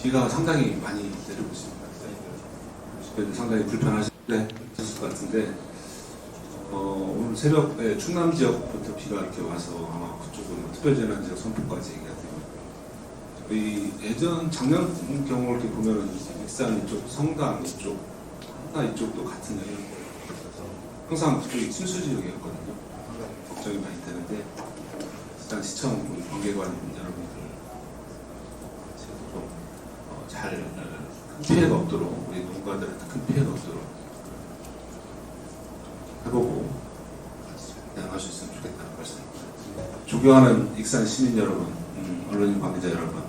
비가 상당히 많이 내리고 있습니다. 주변에 상당히 불편하실 것 같은데 오늘 새벽에 충남 지역부터 비가 이렇게 와서 아마 그쪽은 특별재난지역 선포까지 얘기가 되고 이 예전 작년 경우를 이렇게 보면은 익산 이쪽, 성당 이쪽, 하나 이쪽도 같은 영향을 받아서 항상 그쪽이 침수 지역이었거든요. 걱정이 많이 되는데 일단 시청 관계관 여러분들 잘 큰 피해가 없도록 우리 농가들한테 큰 피해가 없도록 해보고 대응할 수 있으면 좋겠다는 말씀입니다. 존경하는 익산 시민 여러분, 언론인 관계자 여러분,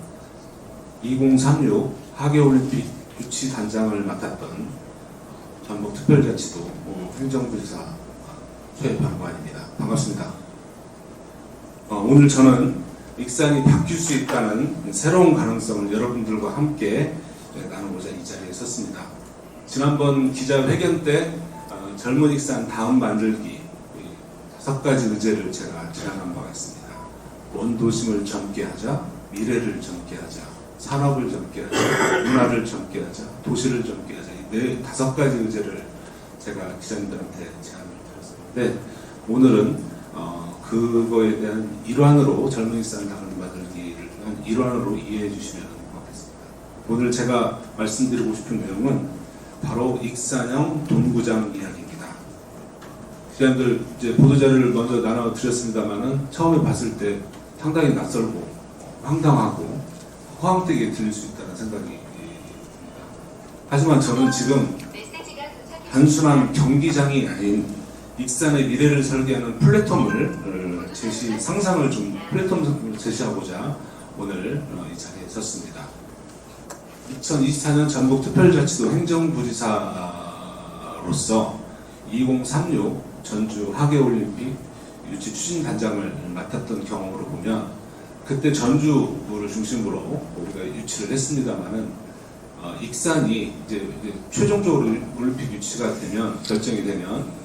2036 하계올림픽 유치단장을 맡았던 전북특별자치도 행정부지사 최병관입니다. 반갑습니다. 오늘 저는 익산이 바뀔 수 있다는 새로운 가능성을 여러분들과 함께 나누고자 이 자리에 섰습니다. 지난번 기자회견 때 젊은 익산 다음 만들기 5가지 의제를 제가 제안한 바가 있습니다. 원도심을 젊게 하자, 미래를 젊게 하자, 산업을 젊게 하자, 문화를 젊게 하자, 도시를 젊게 하자, 이 5가지 의제를 제가 기자님들한테 제안을 드렸었는데 오늘은 그거에 대한 일환으로 젊은 익산 다음 만들기를 한 일환으로 이해해 주시면 고맙겠습니다. 오늘 제가 말씀드리고 싶은 내용은 바로 익산형 돈구장 이야기입니다. 기자님들 이제 보도자료를 먼저 나눠드렸습니다만은 처음에 봤을 때 상당히 낯설고 황당하고 허황되게 들릴 수 있다는 생각이 듭니다. 하지만 저는 지금 단순한 경기장이 아닌 익산의 미래를 설계하는 플랫폼을 플랫폼을 제시하고자 오늘 이 자리에 섰습니다. 2024년 전북특별자치도 행정부지사로서 2036 전주 하계올림픽 유치 추진단장을 맡았던 경험으로 보면 그때 전주를 중심으로 우리가 유치를 했습니다만은 익산이 이제 최종적으로 올림픽 유치가 되면 결정이 되면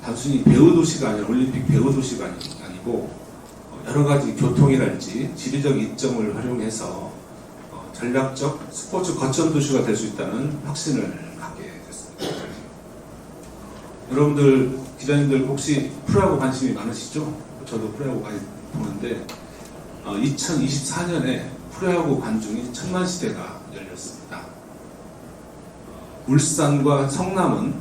단순히 배후도시가 아니라 올림픽 배후도시가 아니고 여러 가지 교통이랄지 지리적 이점을 활용해서 전략적 스포츠 거점 도시가 될 수 있다는 확신을 갖게 됐습니다. 여러분들 기자님들 혹시 프로야구 관심이 많으시죠? 저도 프로야구 많이 보는데 2024년에 프로야구 관중이 1000만 시대가 열렸습니다. 울산과 성남은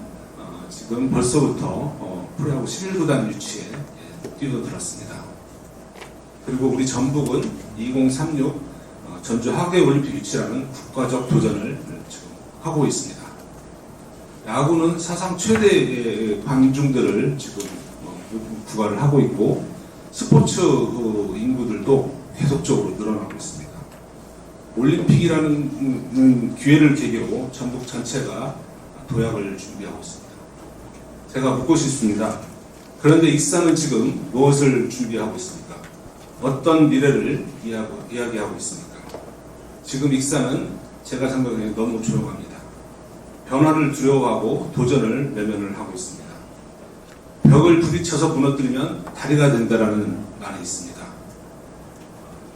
지금 벌써부터 프로야구 11구단 유치에 뛰어들었습니다. 그리고 우리 전북은 2036 전주 하계올림픽 유치라는 국가적 도전을 지금 하고 있습니다. 야구는 사상 최대의 관중들을 지금 부과를 하고 있고 스포츠 인구들도 계속적으로 늘어나고 있습니다. 올림픽이라는 기회를 계기로 전북 전체가 도약을 준비하고 있습니다. 제가 묻고 싶습니다. 그런데 익산은 지금 무엇을 준비하고 있습니까? 어떤 미래를 이야기하고 있습니까? 지금 익산은 제가 생각하기에 너무 조용합니다. 변화를 두려워하고 도전을 외면을 하고 있습니다. 벽을 부딪혀서 무너뜨리면 다리가 된다라는 말이 있습니다.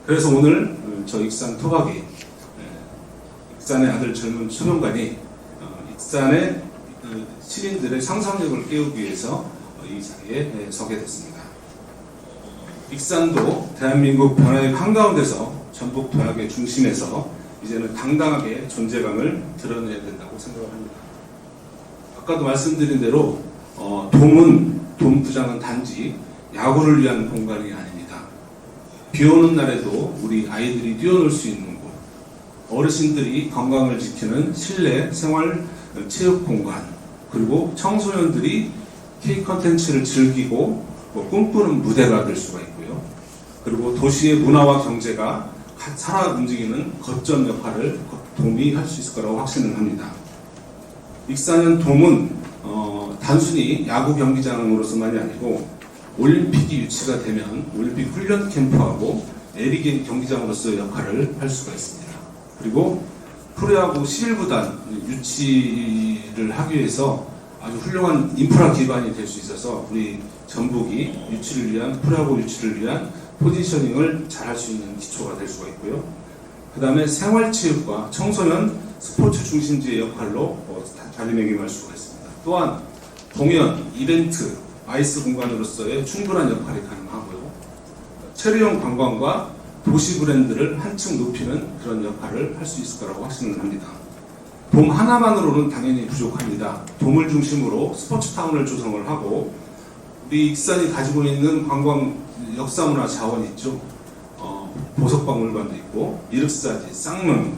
그래서 오늘 저 익산 토박이 익산의 아들 젊은 소명관이 익산의 시민들의 상상력을 깨우기 위해서 이 자리에 서게 됐습니다. 익산도 대한민국 변화의 한가운데서 전북 도약의 중심에서 이제는 당당하게 존재감을 드러내야 된다고 생각을 합니다. 아까도 말씀드린 대로 돔구장은 단지 야구를 위한 공간이 아닙니다. 비 오는 날에도 우리 아이들이 뛰어놀 수 있는 곳, 어르신들이 건강을 지키는 실내 생활 체육 공간, 그리고 청소년들이 K 컨텐츠를 즐기고 꿈꾸는 무대가 될 수가 있고요. 그리고 도시의 문화와 경제가 살아 움직이는 거점 역할을 돔이 할 수 있을 거라고 확신을 합니다. 익산현 돔은 단순히 야구 경기장으로서만이 아니고 올림픽이 유치가 되면 올림픽 훈련 캠프하고 에리게임 경기장으로서 역할을 할 수가 있습니다. 그리고 프로야구 11구단 유치를 하기 위해서 아주 훌륭한 인프라 기반이 될 수 있어서 우리 전북이 프로야구 유치를 위한 포지셔닝을 잘 할 수 있는 기초가 될 수가 있고요. 그 다음에 생활체육과 청소년 스포츠 중심지의 역할로 자리매김할 수가 있습니다. 또한 공연, 이벤트, 아이스 공간으로서의 충분한 역할이 가능하고요. 체류형 관광과 도시 브랜드를 한층 높이는 그런 역할을 할 수 있을 거라고 확신을 합니다. 돔 하나만으로는 당연히 부족합니다. 돔을 중심으로 스포츠타운을 조성을 하고 우리 익산이 가지고 있는 관광 역사문화 자원이 있죠. 보석박물관도 있고 이륵사지, 쌍문,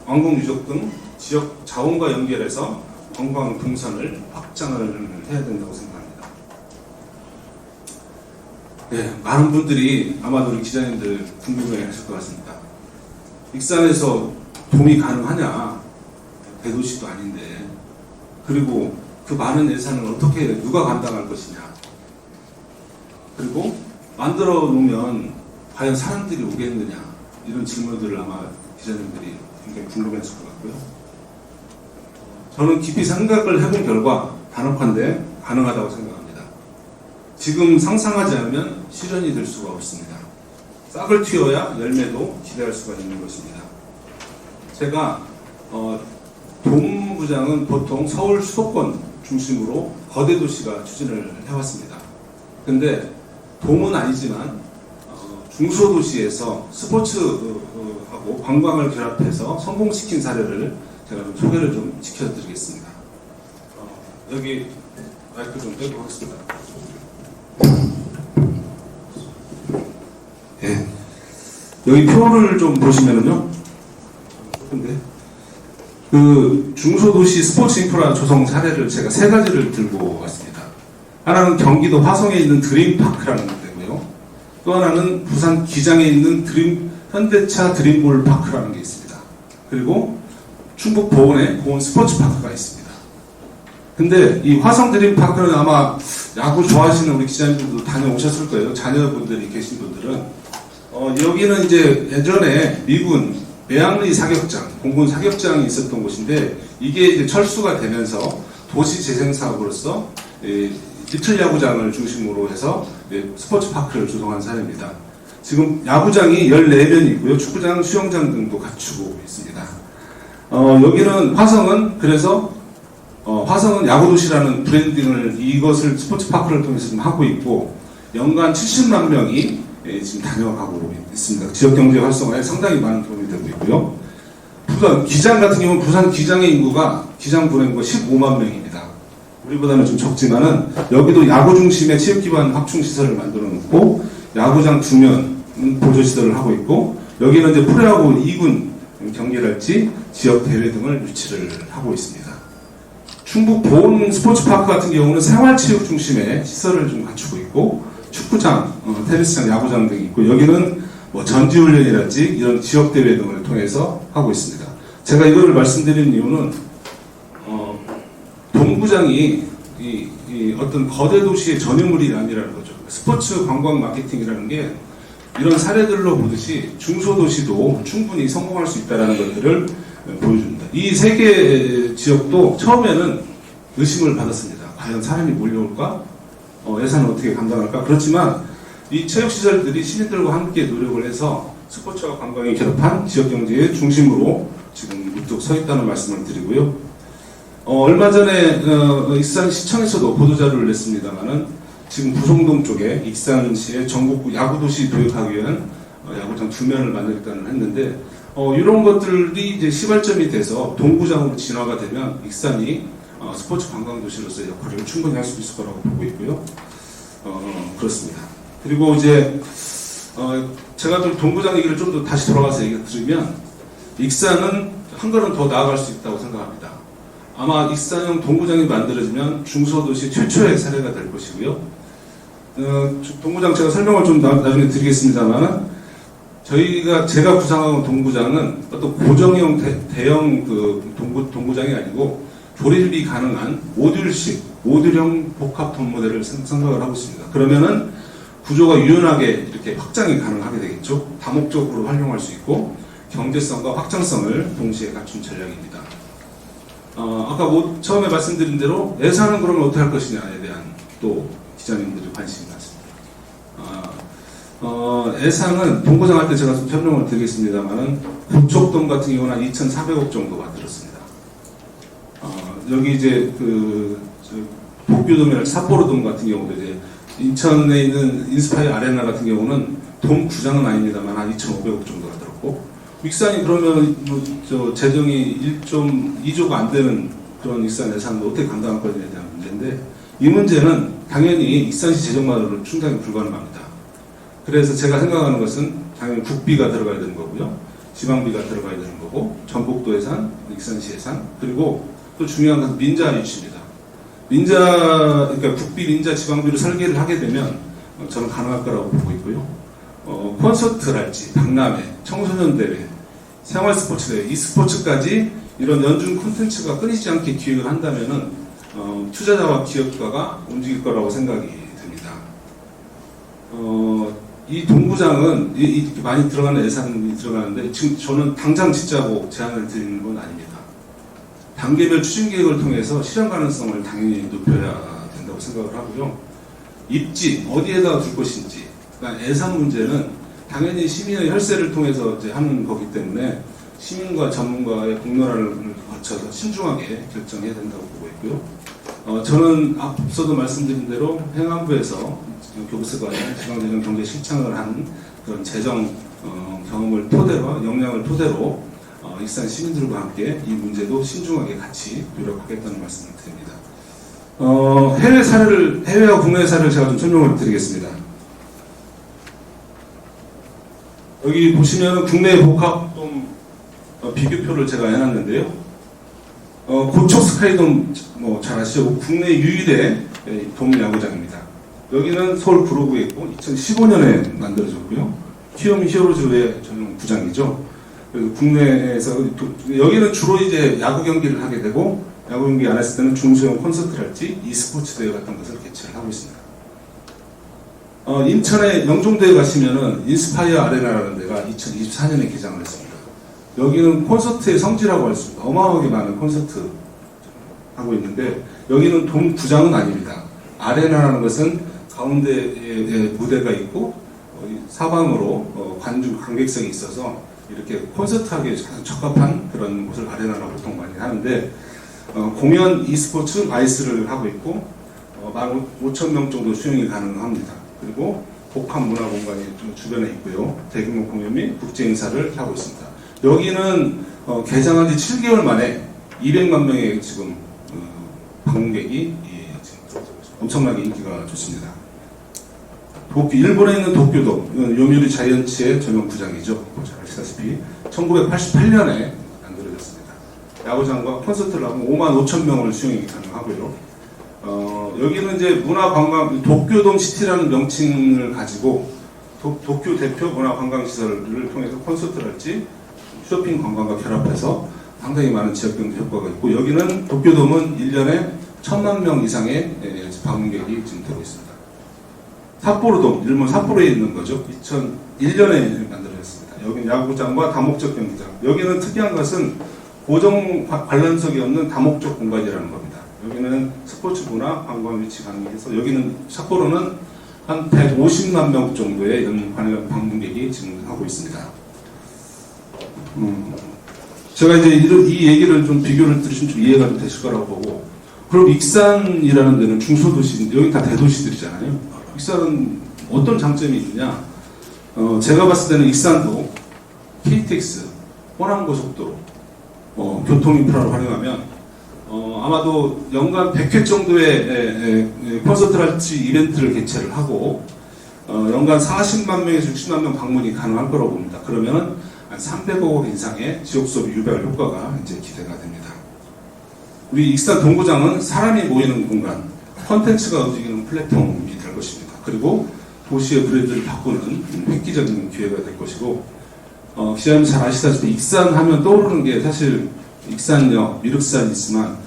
왕궁유적 등 지역 자원과 연결해서 관광 동선을 확장을 해야 된다고 생각합니다. 네, 많은 분들이 아마도 우리 기자님들 궁금해 하실 것 같습니다. 익산에서 돔이 가능하냐? 대도시도 아닌데. 그리고 그 많은 예산을 어떻게 누가 감당할 것이냐? 그리고 만들어 놓으면 과연 사람들이 오겠느냐? 이런 질문들을 아마 기자님들이 굉장히 궁금해했을 것 같고요. 저는 깊이 생각을 해본 결과 단언컨대 가능하다고 생각합니다. 지금 상상하지 않으면 실현이 될 수가 없습니다. 싹을 틔워야 열매도 기대할 수가 있는 것입니다. 제가 돔구장은 보통 서울 수도권 중심으로 거대 도시가 추진을 해왔습니다. 근데 돔은 아니지만 중소도시에서 스포츠하고 관광을 결합해서 성공시킨 사례를 제가 좀 소개를 좀 시켜드리겠습니다. 여기 마이크 좀 빼고 하겠습니다. 네. 여기 표를 좀 보시면은요. 근데 그 중소도시 스포츠 인프라 조성 사례를 제가 세 가지를 들고 왔습니다. 하나는 경기도 화성에 있는 드림파크라는 데고요. 또 하나는 부산 기장에 있는 현대차 드림볼 파크라는 게 있습니다. 그리고 충북 보은에 보은 스포츠파크가 있습니다. 근데 이 화성 드림파크는 아마 야구 좋아하시는 우리 기자님들도 다녀오셨을 거예요. 자녀분들이 계신 분들은. 여기는 이제 예전에 미군 매양리 사격장, 공군 사격장이 있었던 곳인데 이게 이제 철수가 되면서 도시 재생 사업으로서 리틀 야구장을 중심으로 해서 스포츠 파크를 조성한 사례입니다. 지금 야구장이 14면이 있고요. 축구장, 수영장 등도 갖추고 있습니다. 여기는 화성은 그래서 화성은 야구도시라는 브랜딩을 이것을 스포츠 파크를 통해서 좀 하고 있고 연간 70만 명이 지금 다녀가고 있습니다. 지역 경제 활성화에 상당히 많은 도움이 되고 있고요. 부산 기장 같은 경우는 부산 기장의 인구가 기장 보낸 거 15만 명입니다. 우리보다는 좀 적지만은 여기도 야구 중심의 체육 기반 확충 시설을 만들어 놓고 야구장 2면 보조 시설을 하고 있고 여기는 이제 프로야구 2군 경기랄지 지역 대회 등을 유치를 하고 있습니다. 충북 보은 스포츠파크 같은 경우는 생활체육 중심의 시설을 좀 갖추고 있고 축구장, 테니스장, 야구장 등이 있고 여기는 뭐 전지훈련이랄지 이런 지역 대회 등을 통해서 하고 있습니다. 제가 이거를 말씀드리는 이유는 돔구장이 어떤 거대 도시의 전유물이 아니라는 거죠. 스포츠 관광 마케팅이라는 게 이런 사례들로 보듯이 중소도시도 충분히 성공할 수 있다는 것들을 보여줍니다. 이 세 개 지역도 처음에는 의심을 받았습니다. 과연 사람이 몰려올까? 예산을 어떻게 감당할까? 그렇지만 이 체육시설들이 시민들과 함께 노력을 해서 스포츠와 관광이 결합한 지역경제의 중심으로 지금 우뚝 서 있다는 말씀을 드리고요. 얼마 전에 익산시청에서도 보도자료를 냈습니다만은 지금 부송동 쪽에 익산시의 전국구 야구도시 도입하기 위한 야구장 2면을 만들겠다는 했는데 이런 것들이 이제 시발점이 돼서 동구장으로 진화가 되면 익산이 스포츠 관광도시로서의 역할을 충분히 할 수 있을 거라고 보고 있고요. 그렇습니다. 그리고 이제 제가 좀 동구장 얘기를 좀 더 다시 돌아가서 얘기 드리면 익산은 한 걸음 더 나아갈 수 있다고 생각합니다. 아마 익산형 동구장이 만들어지면 중소도시 최초의 사례가 될 것이고요. 동구장 제가 설명을 좀 나중에 드리겠습니다만 제가 구상하는 동구장은 어떤 고정형 대형 동구장이 아니고 조립이 가능한 모듈형 복합 돔 모델을 생각을 하고 있습니다. 그러면은 구조가 유연하게 이렇게 확장이 가능하게 되겠죠. 다목적으로 활용할 수 있고 경제성과 확장성을 동시에 갖춘 전략입니다. 아까 처음에 말씀드린 대로 예산은 그러면 어떻게 할 것이냐에 대한 또 기자님들의 관심이 많습니다. 예산은 동구장 할 때 제가 좀 설명을 드리겠습니다만은 북쪽동 같은 경우는 한 2,400억 정도가 들었습니다. 여기 이제 도쿄돔이나 삿포로돔 같은 경우도 이제 인천에 있는 인스파이어 아레나 같은 경우는 돔 구장은 아닙니다만 한 2,500억 정도가 들었고, 익산이 그러면 재정이 2조가 안 되는 그런 익산 예산도 어떻게 감당할 것인지에 대한 문제인데, 이 문제는 당연히 익산시 재정만으로는 충당이 불가능합니다. 그래서 제가 생각하는 것은 당연히 국비가 들어가야 되는 거고요, 지방비가 들어가야 되는 거고, 전북도 예산, 익산시 예산, 그리고 또 중요한 것은 민자 유치입니다. 그러니까 국비, 민자, 지방비로 설계를 하게 되면 저는 가능할 거라고 보고 있고요. 콘서트랄지, 박람회, 청소년 대회, 생활 스포츠 대회, e스포츠까지 이런 연중 콘텐츠가 끊이지 않게 기획을 한다면은 투자자와 기업가가 움직일 거라고 생각이 듭니다. 이 동구장은 이렇게 많이 들어가는 예산이 들어가는데, 지금 저는 당장 짓자고 제안을 드리는 건 아닙니다. 단계별 추진 계획을 통해서 실현 가능성을 당연히 높여야 된다고 생각을 하고요. 입지, 어디에다가 둘 것인지, 그러니까 예산 문제는 당연히 시민의 혈세를 통해서 이제 하는 거기 때문에 시민과 전문가의 공론화를 거쳐서 신중하게 결정해야 된다고 보고 있고요. 저는 앞서도 말씀드린 대로 행안부에서 교부세관의 지방재정 경제 실천을 한 그런 재정 경험을 토대로, 역량을 토대로 익산 시민들과 함께 이 문제도 신중하게 같이 노력하겠다는 말씀을 드립니다. 해외와 국내 사례를 제가 좀 설명을 드리겠습니다. 여기 보시면 국내 복합돔 비교표를 제가 해놨는데요. 고척 스카이돔 잘 아시죠? 국내 유일의 돔 야구장입니다. 여기는 서울 구로구에 있고 2015년에 만들어졌고요. 키움 히어로즈의 전용 구장이죠. 그래서 국내에서 여기는 주로 이제 야구 경기를 하게 되고, 야구 경기 안 했을 때는 중소형 콘서트랄지 e스포츠 대회 같은 것을 개최를 하고 있습니다. 인천의 영종도에 가시면은 인스파이어 아레나라는 데가 2024년에 개장을 했습니다. 여기는 콘서트의 성지라고 할 수 있습니다. 어마어마하게 많은 콘서트 하고 있는데, 여기는 돔 구장은 아닙니다. 아레나라는 것은 가운데에 무대가 있고 사방으로 관객석이 있어서 이렇게 콘서트하기에 적합한 그런 곳을 아레나라고 보통 많이 하는데, 공연 e스포츠 아이스를 하고 있고 15,000명 정도 수용이 가능합니다. 그리고 복합 문화 공간이 좀 주변에 있고요. 대규모 공연 및 국제 행사를 하고 있습니다. 여기는 개장한 지 7개월 만에 200만 명의 지금 방문객이 엄청나게 인기가 좋습니다. 일본에 있는 도쿄돔, 요미우리 자이언츠의 전용 구장이죠. 잘 아시다시피 1988년에 만들어졌습니다. 야구장과 콘서트를 하면 55,000명을 수용이 가능하고요. 여기는 이제 문화관광, 도쿄돔 시티라는 명칭을 가지고 도쿄 대표 문화관광시설을 통해서 콘서트를 할지 쇼핑 관광과 결합해서 상당히 많은 지역경제 효과가 있고, 여기는 도쿄돔은 1년에 1,000만 명 이상의 방문객이 지금 되고 있습니다. 삿포로돔, 일본 삿포로에 있는 거죠. 2001년에 만들어졌습니다. 여기는 야구장과 다목적 경기장. 여기는 특이한 것은 고정 관람석이 없는 다목적 공간이라는 겁니다. 여기는 스포츠 문화 관광 유치 가능해서, 여기는 삿포로는 한 150만 명 정도의 관람 방문객이 지금 하고 있습니다. 제가 이제 이 얘기를 좀 비교를 들으시면 좀 이해가 좀 되실 거라고 보고, 그럼 익산이라는 데는 중소도시인데 여기 다 대도시들이잖아요. 익산은 어떤 장점이 있느냐? 제가 봤을 때는 익산도 KTX, 호남고속도로, 교통인프라를 활용하면 아마도 연간 100회 정도의 콘서트랄지 이벤트를 개최를 하고 연간 40만 명에서 60만 명 방문이 가능할 거라고 봅니다. 그러면은 한 300억 원 이상의 지역소비 유발 효과가 이제 기대가 됩니다. 우리 익산 동구장은 사람이 모이는 공간, 컨텐츠가 움직이는 플랫폼이 될 것입니다. 그리고 도시의 브랜드를 바꾸는 획기적인 기회가 될 것이고, 기자님 잘 아시다시피 익산 하면 떠오르는 게 사실 익산역, 미륵산이 있지만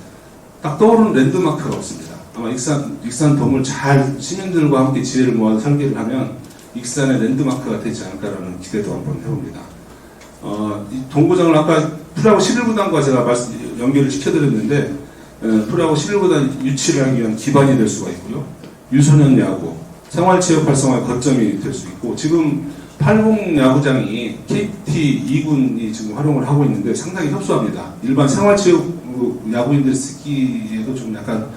딱 떠오르는 랜드마크가 없습니다. 아마 익산돔을 잘 시민들과 함께 지혜를 모아서 설계를 하면 익산의 랜드마크가 되지 않을까라는 기대도 한번 해봅니다. 이 동구장을 아까 프로야구 11구단과 제가 연결을 시켜드렸는데, 프로야구 11구단 유치를 하기 위한 기반이 될 수가 있고요. 유소년 야구, 생활체육 활성화의 거점이 될 수 있고, 지금 팔봉 야구장이 KT 2군이 지금 활용을 하고 있는데 상당히 협소합니다. 일반 생활체육 야구인들 쓰기에도 좀 약간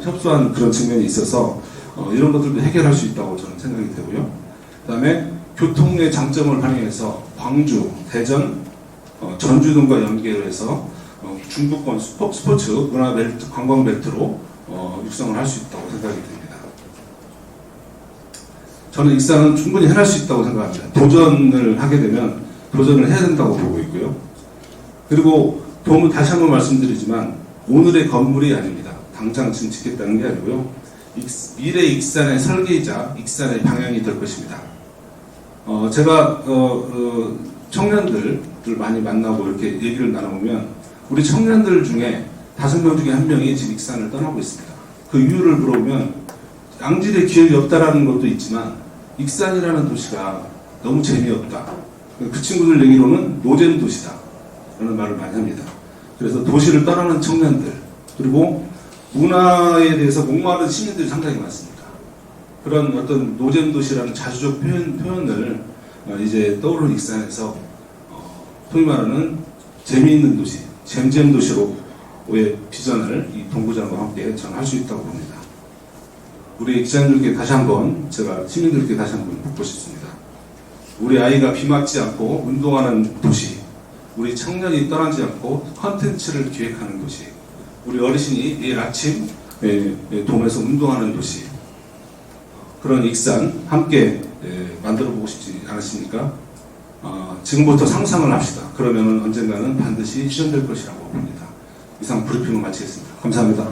협소한 그런 측면이 있어서 이런 것들도 해결할 수 있다고 저는 생각이 되고요. 그 다음에 교통의 장점을 활용해서 광주, 대전, 전주 등과 연계해서 중부권 스포츠 문화 벨트, 관광 벨트로 육성을 할 수 있다고 생각이 됩니다. 저는 익산은 충분히 해낼 수 있다고 생각합니다. 도전을 하게 되면 도전을 해야 된다고 보고 있고요. 그리고 다시 한번 말씀드리지만 오늘의 건물이 아닙니다. 당장 지금 짓겠다는 게 아니고요. 미래 익산의 설계이자 익산의 방향이 될 것입니다. 제가 청년들을 많이 만나고 이렇게 얘기를 나눠보면 우리 청년들 중에 5명 중에 1명이 지금 익산을 떠나고 있습니다. 그 이유를 물어보면 양질의 기회가 없다라는 것도 있지만 익산이라는 도시가 너무 재미없다. 그 친구들 얘기로는 노잼 도시다 라는 말을 많이 합니다. 그래서 도시를 떠나는 청년들, 그리고 문화에 대해서 목마른 시민들이 상당히 많습니다. 그런 어떤 노잼 도시라는 자주적 표현을 이제 떠오르는 익산에서 소위 말하는 재미있는 도시, 잼잼 도시로의 비전을 이 동구장과 함께 저는 할 수 있다고 봅니다. 우리 기자님들께 다시 한번, 제가 시민들께 다시 한번 묻고 싶습니다. 우리 아이가 비 맞지 않고 운동하는 도시, 우리 청년이 떠나지 않고 컨텐츠를 기획하는 도시, 우리 어르신이 내일 아침 돔에서 운동하는 도시, 그런 익산 함께 만들어 보고 싶지 않으십니까? 지금부터 상상을 합시다. 그러면 언젠가는 반드시 실현될 것이라고 봅니다. 이상 브리핑을 마치겠습니다. 감사합니다.